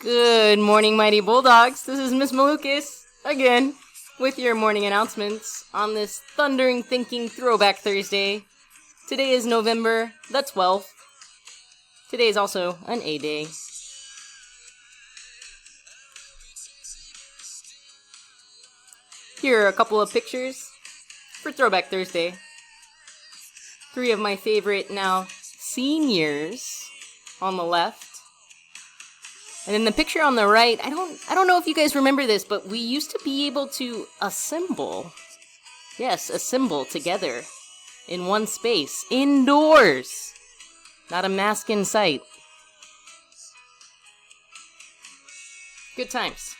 Good morning, Mighty Bulldogs. This is Miss Malukas, again, with your morning announcements on this thundering thinking throwback Thursday. Today is November the 12th. Today is also an A day. Here are a couple of pictures for Throwback Thursday. 3 of my favorite now seniors on the left. And in the picture on the right, I don't know if you guys remember this, but we used to be able to assemble. Yes, assemble together in one space, indoors. Not a mask in sight. Good times.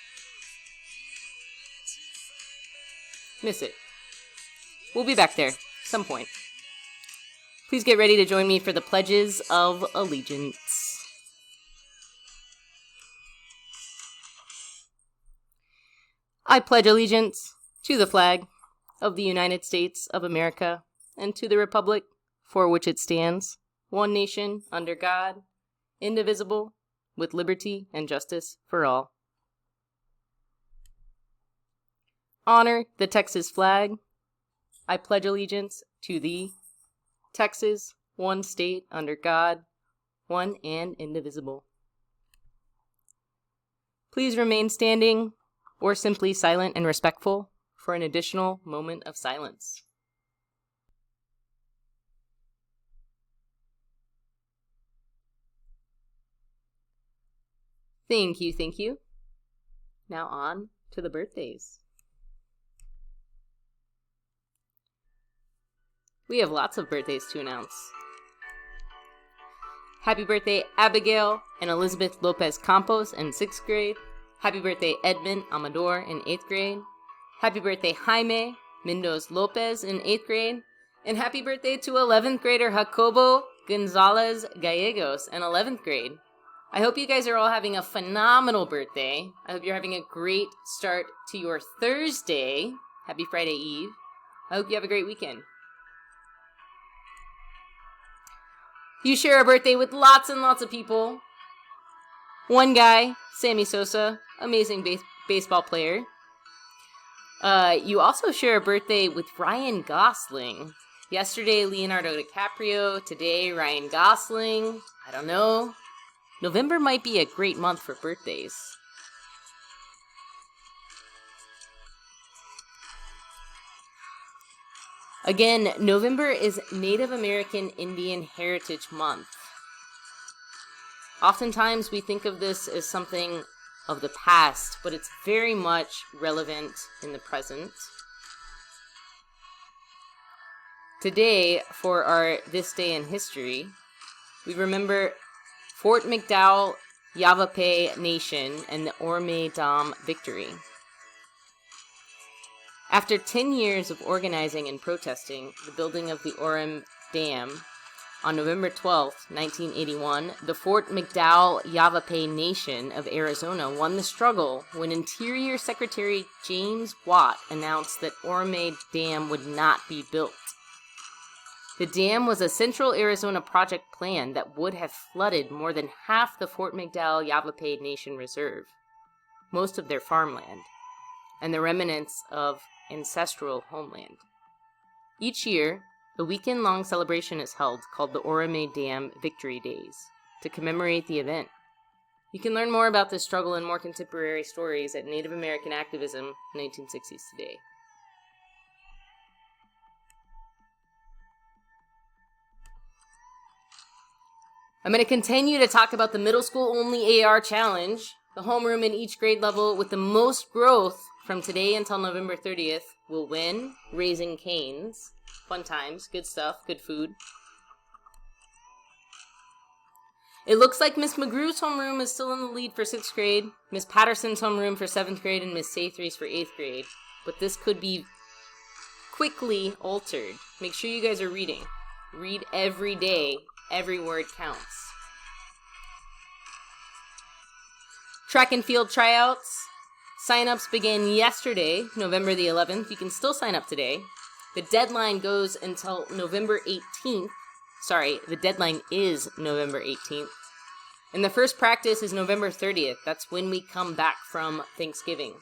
Miss it. We'll be back there, some point. Please get ready to join me for the Pledges of Allegiance. I pledge allegiance to the flag of the United States of America and to the republic for which it stands, one nation, under God, indivisible, with liberty and justice for all. Honor the Texas flag. I pledge allegiance to thee, Texas, one state, under God, one and indivisible. Please remain standing or simply silent and respectful for an additional moment of silence. Thank you, thank you. Now on to the birthdays. We have lots of birthdays to announce. Happy birthday, Abigail and Elizabeth Lopez Campos in 6th grade. Happy birthday, Edmund Amador in 8th grade. Happy birthday, Jaime Mendoz Lopez in 8th grade. And happy birthday to 11th grader Jacobo Gonzalez Gallegos in 11th grade. I hope you guys are all having a phenomenal birthday. I hope you're having a great start to your Thursday. Happy Friday Eve. I hope you have a great weekend. You share a birthday with lots and lots of people. One guy, Sammy Sosa, amazing baseball player. You also share a birthday with Ryan Gosling. Yesterday, Leonardo DiCaprio. Today, Ryan Gosling. I don't know. November might be a great month for birthdays. Again, November is Native American Indian Heritage Month. Oftentimes we think of this as something of the past, but it's very much relevant in the present. Today, for our This Day in History, we remember Fort McDowell Yavapai Nation and the Orme Dam victory. After 10 years of organizing and protesting the building of the Orem Dam, on November 12, 1981, the Fort McDowell Yavapai Nation of Arizona won the struggle when Interior Secretary James Watt announced that Orme Dam would not be built. The dam was a Central Arizona project plan that would have flooded more than half the Fort McDowell Yavapai Nation Reserve, most of their farmland, and the remnants of ancestral homeland. Each year, a weekend-long celebration is held called the Orme Dam Victory Days to commemorate the event. You can learn more about this struggle and more contemporary stories at Native American Activism 1960s Today. I'm going to continue to talk about the Middle School Only AR Challenge, the homeroom in each grade level with the most growth from today until November 30th will win Raising Cane's. Fun times, good stuff, good food. It looks like Miss McGrew's homeroom is still in the lead for 6th grade, Miss Patterson's homeroom for 7th grade, and Miss Saithry's for 8th grade. But this could be quickly altered. Make sure you guys are reading. Read every day. Every word counts. Track and field tryouts. Sign-ups began yesterday, November the 11th. You can still sign up today. The deadline goes until November 18th. Sorry, the deadline is November 18th. And the first practice is November 30th. That's when we come back from Thanksgiving.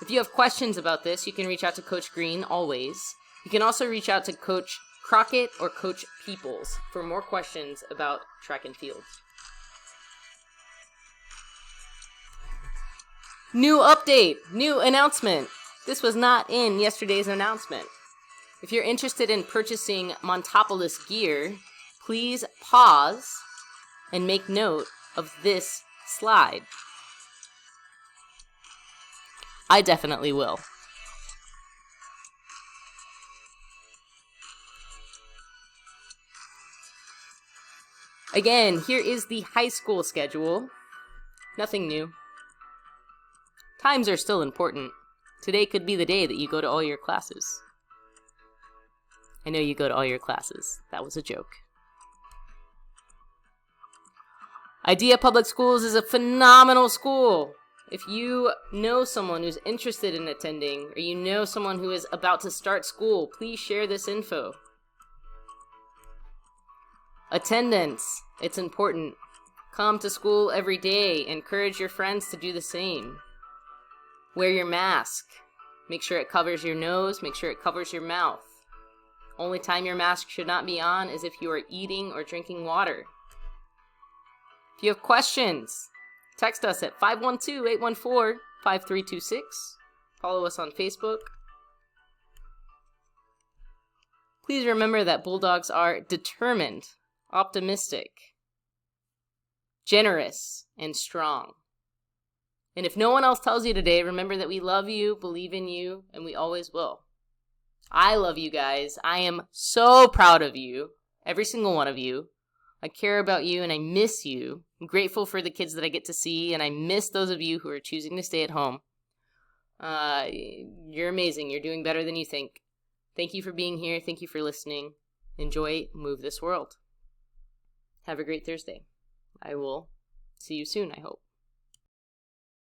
If you have questions about this, you can reach out to Coach Green always. You can also reach out to Coach Crockett or Coach Peoples for more questions about track and field. New update, new announcement. This was not in yesterday's announcement. If you're interested in purchasing Montopolis gear, please pause and make note of this slide. I definitely will. Again, here is the high school schedule. Nothing new. Times are still important. Today could be the day that you go to all your classes. I know you go to all your classes. That was a joke. Idea Public Schools is a phenomenal school. If you know someone who's interested in attending, or you know someone who is about to start school, please share this info. Attendance, it's important. Come to school every day. Encourage your friends to do the same. Wear your mask. Make sure it covers your nose. Make sure it covers your mouth. Only time your mask should not be on is if you are eating or drinking water. If you have questions, text us at 512-814-5326. Follow us on Facebook. Please remember that Bulldogs are determined, optimistic, generous, and strong. And if no one else tells you today, remember that we love you, believe in you, and we always will. I love you guys. I am so proud of you, every single one of you. I care about you and I miss you. I'm grateful for the kids that I get to see, and I miss those of you who are choosing to stay at home. You're amazing. You're doing better than you think. Thank you for being here. Thank you for listening. Enjoy Move This World. Have a great Thursday. I will see you soon, I hope.